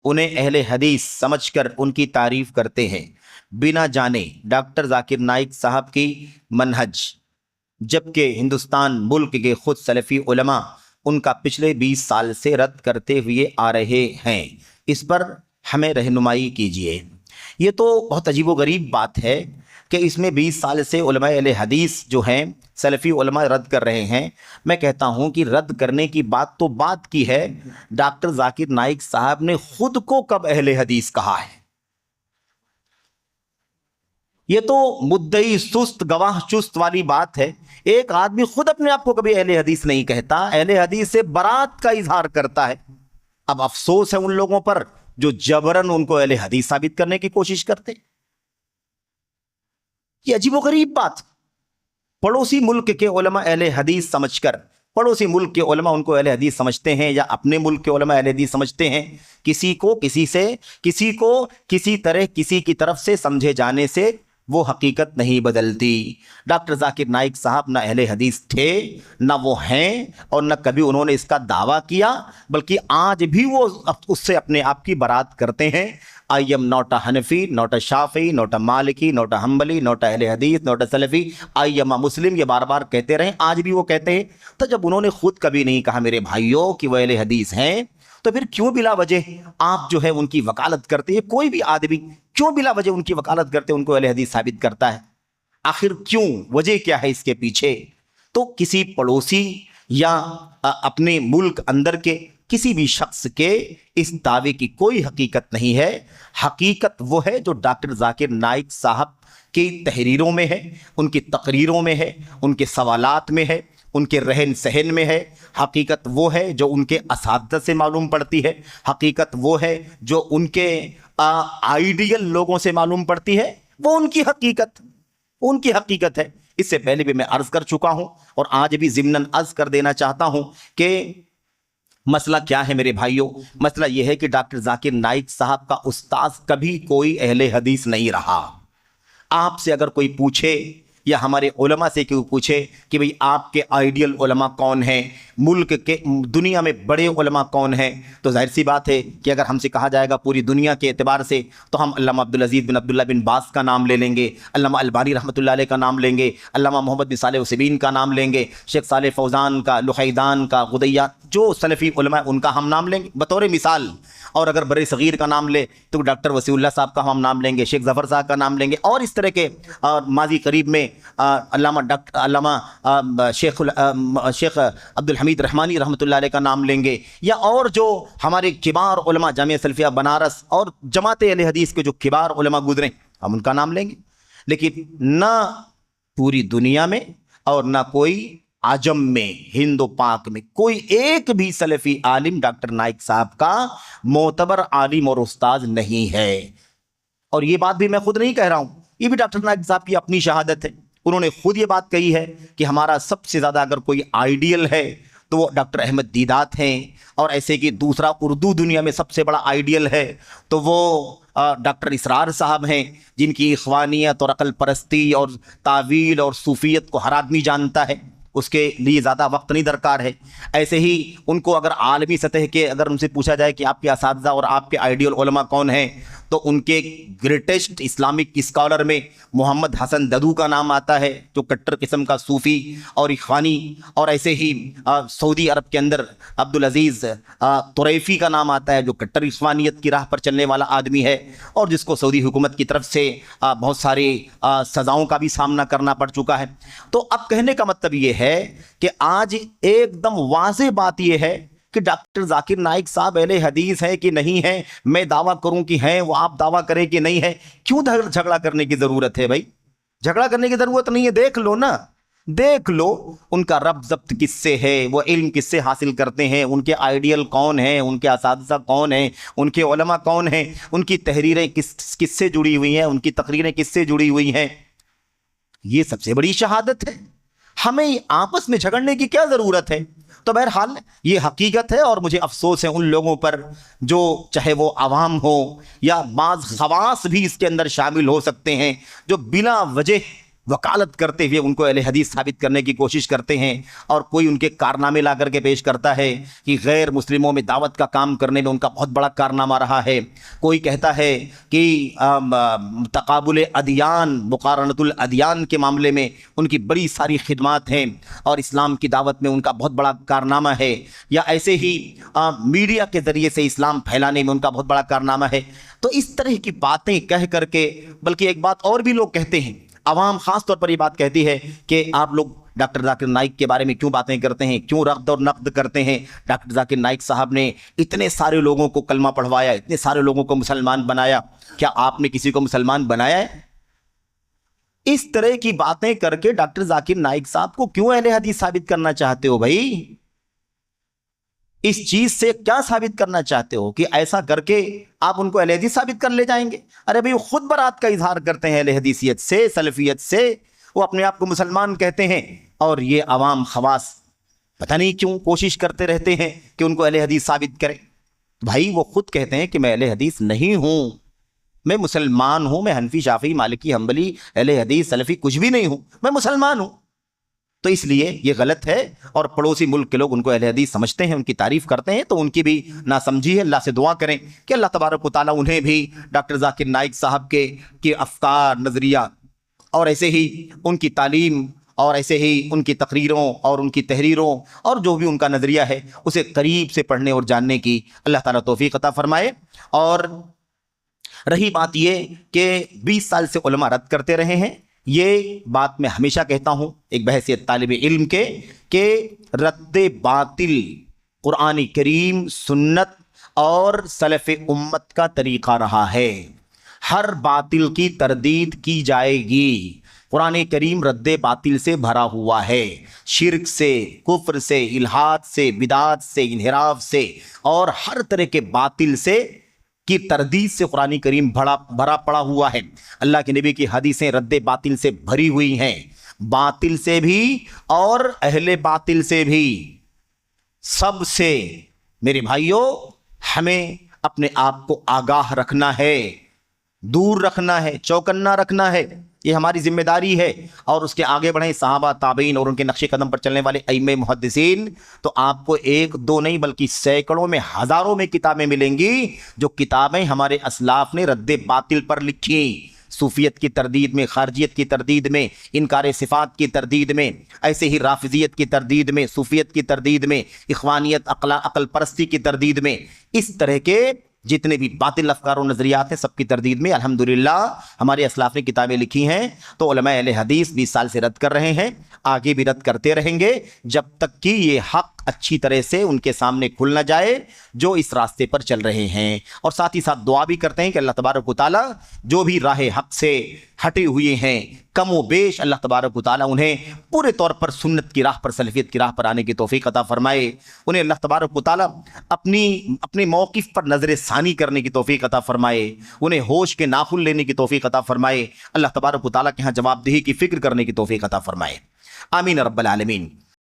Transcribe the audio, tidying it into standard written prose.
उन्हें अहले हदीस समझकर उनकी तारीफ करते हैं, बिना जाने डॉक्टर जाकिर नाइक साहब की मनहज, जबकि हिंदुस्तान मुल्क के खुद सलफ़ी उलमा उनका पिछले 20 साल से रद्द करते हुए आ रहे हैं। इस पर हमें रहनुमाई कीजिए। ये तो बहुत अजीब व गरीब बात है कि इसमें 20 साल से उलमा अहले हदीस जो हैं सलफ़ी उलमा रद्द कर रहे हैं। मैं कहता हूँ कि रद्द करने की बात तो बात की है, डॉक्टर जाकिर नाइक साहब ने खुद को कब अहले हदीस कहा है? ये तो मुद्दई सुस्त गवाह चुस्त वाली बात है। एक आदमी खुद अपने आप को कभी अहले हदीस नहीं कहता, अहले हदीस से बरात का इजहार करता है। अब अफसोस है उन लोगों पर जो जबरन उनको अहले हदीस साबित करने की कोशिश करते। ये अजीबोगरीब बात। पड़ोसी मुल्क के उलमा अहले हदीस समझकर, पड़ोसी मुल्क के उलमा उनको अहले हदीस समझते हैं या अपने मुल्क के उलमा अहले हदीस समझते हैं, किसी को किसी तरह किसी की तरफ से समझे जाने से वो हकीकत नहीं बदलती। डॉक्टर जाकिर नाइक साहब ना अहले हदीस थे, ना वो हैं, और ना कभी उन्होंने इसका दावा किया, बल्कि आज भी वो उससे अपने आप की बरात करते हैं। I am not a Hanafi, not a Shafi, not a Maliki, not a Hanbali, not a Ahle Hadith, not a Salafi, I am a Muslim, ये बार बार कहते रहे, आज भी वो कहते हैं। तो जब उन्होंने खुद कभी नहीं कहा मेरे भाइयों कि वह अहले हदीस हैं, तो फिर क्यों बिला वजह आप जो है उनकी वकालत करते हैं? कोई भी आदमी क्यों बिला वजह उनकी वकालत करते, उनको अहले हदीस साबित करता है? आखिर क्यों, वजह क्या है इसके पीछे? तो किसी पड़ोसी या अपने मुल्क अंदर के किसी भी शख्स के इस दावे की कोई हकीकत नहीं है। हकीकत वो है जो डॉक्टर जाकिर नाइक साहब की तहरीरों में है, उनकी तकरीरों में है, उनके सवालात में है, उनके रहन सहन में है। हकीकत वो है जो उनके असातिज़ा से मालूम पड़ती है। हकीकत वो है जो उनके आइडियल लोगों से मालूम पड़ती है। वो उनकी हकीकत है। इससे पहले भी मैं अर्ज कर चुका हूं और आज भी ज़िम्नन अर्ज कर देना चाहता हूं कि मसला क्या है मेरे भाइयों। मसला यह है कि डॉक्टर जाकिर नाइक साहब का उस्ताद कभी कोई अहले हदीस नहीं रहा। आपसे अगर कोई पूछे या हमारे उलमा से क्यों पूछे कि भाई आपके आइडियल उलमा कौन हैं, मुल्क के दुनिया में बड़े उलमा कौन हैं, तो जाहिर सी बात है कि अगर हमसे कहा जाएगा पूरी दुनिया के एतबार से, तो हम अल्लामा अब्दुल अजीज़ बिन अब्दुल्ला बिन बास का नाम ले लेंगे, अल्लामा अलबानी रहमतुल्लाह अलैह का नाम लेंगे, अल्लामा मोहम्मद बिन सालेह उसैमीन का नाम लेंगे, शेख सालेह फौजान का, लुखैदान का, गुदैया, जो सलफ़ी उलमा उनका हम नाम लेंगे बतौर मिसाल। और अगर बड़े सगीर का नाम ले तो डॉक्टर वसीउल्लाह साहब का हम नाम लेंगे, शेख ज़फ़र साहब का नाम लेंगे, और इस तरह के माजी करीब में शेख अब्दुल हमीद रहमानी रहमतुल्लाह अलैह का नाम लेंगे, या और जो हमारे किबार उलमा जामिया सल्फिया बनारस और जमात अहले हदीस के जो किबार उलमा गुजरे, हम उनका नाम लेंगे। लेकिन ना पूरी दुनिया में और ना कोई आजम में, हिंदो पाक में कोई एक भी सलफ़ी आलिम डॉक्टर नाइक साहब का मोतबर आलिम और उस्ताद नहीं है। और ये बात भी मैं खुद नहीं कह रहा हूँ, ये भी डॉक्टर नाइक साहब की अपनी शहादत है। उन्होंने खुद ये बात कही है कि हमारा सबसे ज़्यादा अगर कोई आइडियल है तो वो डॉक्टर अहमद दीदात हैं, और ऐसे कि दूसरा उर्दू दुनिया में सबसे बड़ा आइडियल है तो वो डॉक्टर इसरार साहब हैं, जिनकी इख्वानियत और अक़ल परस्ती और तावील और सूफ़ियत को हर आदमी जानता है, उसके लिए ज़्यादा वक्त नहीं दरकार है। ऐसे ही उनको अगर आलमी सतह के अगर उनसे पूछा जाए कि आपके असातिज़ा और आपके आइडियल उलमा कौन हैं, तो उनके ग्रेटेस्ट इस्लामिक स्कॉलर में मोहम्मद हसन ददू का नाम आता है, जो कट्टर किस्म का सूफ़ी और इख्वानी, और ऐसे ही सऊदी अरब के अंदर अब्दुल अजीज़ तुरैफ़ी का नाम आता है, जो कट्टर इख्वानियत की राह पर चलने वाला आदमी है, और जिसको सऊदी हुकूमत की तरफ से बहुत सारी सज़ाओं का भी सामना करना पड़ चुका है। तो अब कहने का मतलब ये है कि आज एकदम वाज़ेह बात यह है कि डॉक्टर जाकिर नाइक साहब अहले हदीस है कि नहीं है। मैं दावा करूं कि हैं, वो आप दावा करें कि नहीं है। क्यों झगड़ा करने की जरूरत है भाई? झगड़ा करने की जरूरत नहीं है। देख लो ना, देख लो उनका रब ज़ब्त किससे है, वो इल्म किससे हासिल करते हैं, उनके आइडियल कौन हैं, उनके असातिज़ा कौन हैं, उनके उलमा कौन हैं, उनकी तहरीरें किससे जुड़ी हुई हैं, उनकी तकरीरें किससे जुड़ी हुई हैं। ये सबसे बड़ी शहादत है। हमें आपस में झगड़ने की क्या ज़रूरत है? तो बहरहाल ये हकीकत है, और मुझे अफसोस है उन लोगों पर जो, चाहे वो आवाम हो या बाज़ खवास भी इसके अंदर शामिल हो सकते हैं, जो बिला वजह वकालत करते हुए उनको अहले हदीस साबित करने की कोशिश करते हैं, और कोई उनके कारनामे ला करके पेश करता है कि गैर मुस्लिमों में दावत का काम करने में उनका बहुत बड़ा कारनामा रहा है। कोई कहता है कि तकाबुल अदियान, मुकारनतुल अदियान के मामले में उनकी बड़ी सारी खिदमात हैं और इस्लाम की दावत में उनका बहुत बड़ा कारनामा है, या ऐसे ही मीडिया के ज़रिए से इस्लाम फैलाने में उनका बहुत बड़ा कारनामा है। तो इस तरह की बातें कह करके, बल्कि एक बात और भी लोग कहते हैं, आवाम खास तौर पर ये बात कहती है कि आप लोग डॉक्टर जाकिर नाइक के बारे में क्यों बातें करते हैं, क्यों रद्द और नक़्द करते हैं। डॉक्टर जाकिर नाइक साहब ने इतने सारे लोगों को कलमा पढ़वाया, इतने सारे लोगों को मुसलमान बनाया, क्या आपने किसी को मुसलमान बनाया है? इस तरह की बातें करके डॉक्टर जाकिर नाइक साहब को क्यों अहले हदीस साबित करना चाहते हो भाई? इस चीज से क्या साबित करना चाहते हो कि ऐसा करके आप उनको अहले हदीस साबित कर ले जाएंगे? अरे भाई, वो खुद बरात का इजहार करते हैं अहले हदीसियत से, सलफियत से, वो अपने आप को मुसलमान कहते हैं, और ये अवाम खवास पता नहीं क्यों कोशिश करते रहते हैं कि उनको अहले हदीस साबित करें। भाई, वो खुद कहते हैं कि मैं अहले हदीस नहीं हूं, मैं मुसलमान हूं, मैं हनफी, शाफी, मालिकी, हम्बली, अहले हदीस, सलफी कुछ भी नहीं हूं, मैं मुसलमान हूं। तो इसलिए ये गलत है, और पड़ोसी मुल्क के लोग उनको अहले हदीस समझते हैं, उनकी तारीफ करते हैं, तो उनकी भी नासमझी है। अल्लाह से दुआ करें कि अल्लाह तबारक व तआला उन्हें भी डॉक्टर जाकिर नाइक साहब के अफकार, नज़रिया, और ऐसे ही उनकी तालीम, और ऐसे ही उनकी तकरीरों और उनकी तहरीरों, और जो भी उनका नज़रिया है उसे करीब से पढ़ने और जानने की अल्लाह ताला तौफीक अता फरमाए। और रही बात ये कि 20 साल से उलमा रद्द करते रहे हैं, ये बात मैं हमेशा कहता हूँ एक बहसियत तालिब इल्म के, कि रद्द बातिल कुरान करीम, सुन्नत और सलफ़ उम्मत का तरीक़ा रहा है। हर बातिल की तरदीद की जाएगी। कुरान करीम रद्द बातिल से भरा हुआ है, शिर्क से, कुफ्र से, इल्हाद से, बिदात से, इन्हिराफ से, और हर तरह के बातिल से की तरदीद से कुरान करीम भरा पड़ा हुआ है। अल्लाह के नबी की हदीसें रद्द बातिल से भरी हुई हैं, बातिल से भी और अहले बातिल से भी, सबसे। मेरे भाइयों, हमें अपने आप को आगाह रखना है, दूर रखना है, चौकन्ना रखना है, ये हमारी जिम्मेदारी है। और उसके आगे बढ़ें सहाबा, ताबईन और उनके नक्शे कदम पर चलने वाले अइम्मे मुहद्दिसीन, तो आपको एक दो नहीं बल्कि सैकड़ों में, हजारों में किताबें मिलेंगी, जो किताबें हमारे असलाफ ने रद्द बातिल पर लिखी। सूफियत की तरदीद में, खारजियत की तरदीद में, इनकार सिफात की तरदीद में, ऐसे ही राफिजियत की तरदीद में, सूफियत की तरदीद में, इख्वानियत, अकल परस्ती की तरदीद में, इस तरह के जितने भी बातिल अफकार और नज़रियात हैं सबकी तरदीद में अल्हम्दुलिल्लाह हमारे असलाफ ने किताबें लिखी हैं। तो उलमा अहले हदीस 20 साल से रद्द कर रहे हैं, आगे भी रद्द करते रहेंगे जब तक कि ये हक़ अच्छी तरह से उनके सामने खुल ना जाए जो इस रास्ते पर चल रहे हैं। और साथ ही साथ दुआ भी करते हैं कि अल्लाह तबारक व तआला जो भी राह हक़ से हटे हुए हैं, कम व बेश, अल्लाह तबारक व तआला उन्हें पूरे तौर पर सुन्नत की राह पर, सलफ़ियत की राह पर आने की तौफ़ीक़ अता फ़रमाए। उन्हें अल्लाह तबारक व तआला अपने मौक़िफ़ पर नज़र सानी करने की तौफ़ीक़ अता फ़रमाए, उन्हें होश के नाखुन लेने की तौफ़ीक़ अता फ़रमाए। अल्लाह तबारक व तआला के यहाँ जवाबदेही की फ़िक्र करने की तौफ़ीक़ अता फ़रमाए। आमीन रब्बल आलमीन।